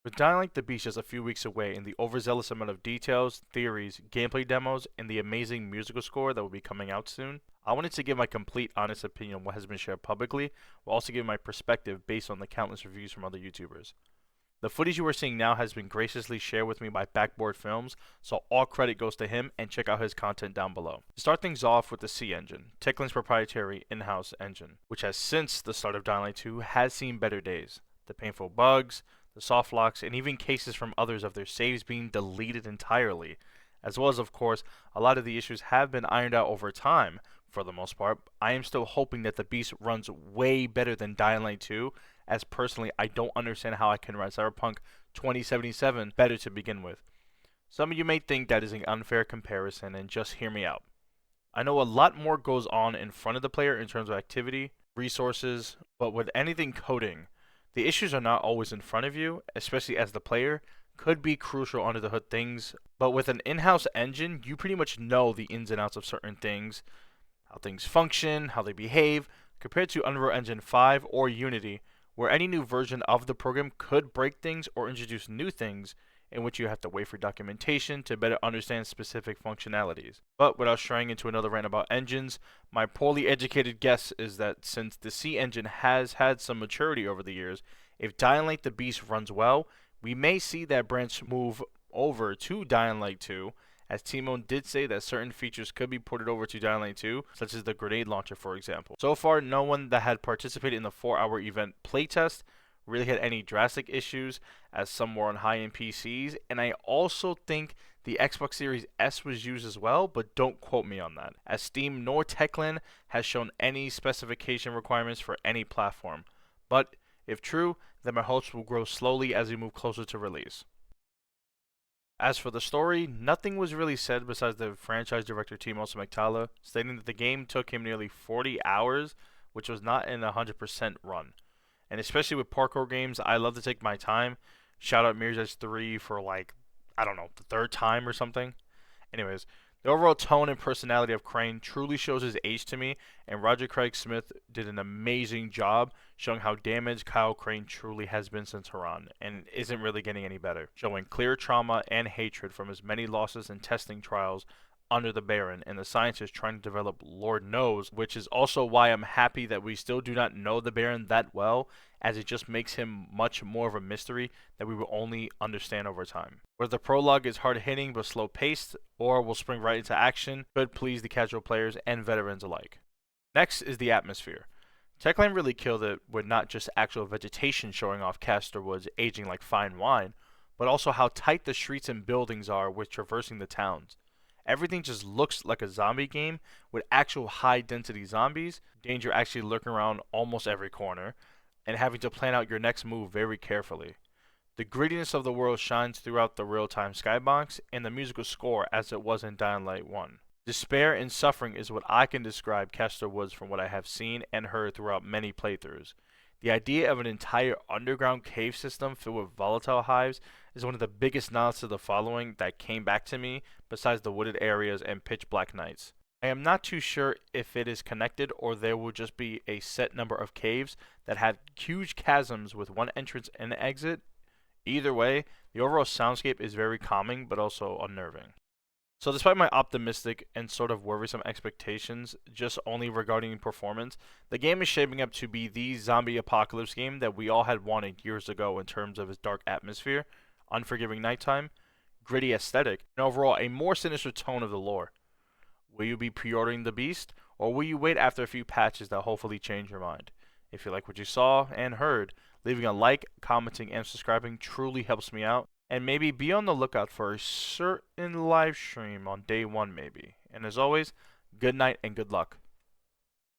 With Dying Light the Beast just a few weeks away and the overzealous amount of details, theories, gameplay demos, and the amazing musical score that will be coming out soon, I wanted to give my complete honest opinion on what has been shared publicly, while also giving my perspective based on the countless reviews from other YouTubers. The footage you are seeing now has been graciously shared with me by Backboardfilms, so all credit goes to him, and check out his content down below. To start things off with the C engine, Techland's proprietary in-house engine, which has since the start of Dying Light 2 has seen better days. The painful bugs, the soft locks, and even cases from others of their saves being deleted entirely, as well as, of course, a lot of the issues have been ironed out over time. For the most part, I am still hoping that the beast runs way better than Dying Light 2, as personally I don't understand how I can run Cyberpunk 2077 better to begin with. Some of you may think that is an unfair comparison, and just hear me out. I know a lot more goes on in front of the player in terms of activity, resources, but with anything coding, the issues are not always in front of you, especially as the player, could be crucial under the hood things, but with an in-house engine, you pretty much know the ins and outs of certain things, how things function, how they behave, compared to Unreal Engine 5 or Unity, where any new version of the program could break things or introduce new things in which you have to wait for documentation to better understand specific functionalities. But without straying into another rant about engines, my poorly educated guess is that since the C engine has had some maturity over the years, if Dying Light the Beast runs well, we may see that branch move over to Dying Light 2, as Timon did say that certain features could be ported over to Dying Light 2, such as the grenade launcher for example. So far, no one that had participated in the 4-hour event playtest really had any drastic issues, as some were on high-end PCs, and I also think the Xbox Series S was used as well, but don't quote me on that, as Steam nor Techland has shown any specification requirements for any platform. But if true, then my hopes will grow slowly as we move closer to release. As for the story, nothing was really said besides the franchise director Timos McTalla stating that the game took him nearly 40 hours, which was not in a 100% run. And especially with parkour games, I love to take my time. Shout out Mirror's Edge 3 for like, I don't know, the third time or something. Anyways, the overall tone and personality of Crane truly shows his age to me, and Roger Craig Smith did an amazing job showing how damaged Kyle Crane truly has been since Haran, and isn't really getting any better, showing clear trauma and hatred from his many losses and testing trials under the Baron, and the scientists trying to develop Lord knows, which is also why I'm happy that we still do not know the Baron that well, as it just makes him much more of a mystery that we will only understand over time. Whether the prologue is hard-hitting but slow-paced, or will spring right into action, could please the casual players and veterans alike. Next is the atmosphere. Techland really killed it with not just actual vegetation showing off Castor Woods aging like fine wine, but also how tight the streets and buildings are with traversing the towns. Everything just looks like a zombie game with actual high density zombies, danger actually lurking around almost every corner, and having to plan out your next move very carefully. The grittiness of the world shines throughout the real-time skybox and the musical score as it was in Dying Light 1. Despair and suffering is what I can describe Castor Woods from what I have seen and heard throughout many playthroughs. The idea of an entire underground cave system filled with volatile hives is one of the biggest nods to the following that came back to me, besides the wooded areas and pitch black nights. I am not too sure if it is connected or there will just be a set number of caves that have huge chasms with one entrance and exit. Either way, the overall soundscape is very calming but also unnerving. So despite my optimistic and sort of worrisome expectations just only regarding performance, the game is shaping up to be the zombie apocalypse game that we all had wanted years ago in terms of its dark atmosphere, unforgiving nighttime, gritty aesthetic, and overall a more sinister tone of the lore. Will you be pre-ordering the beast, or will you wait after a few patches that hopefully change your mind? If you like what you saw and heard, leaving a like, commenting, and subscribing truly helps me out. And maybe be on the lookout for a certain live stream on day 1 maybe. And as always, good night and good luck.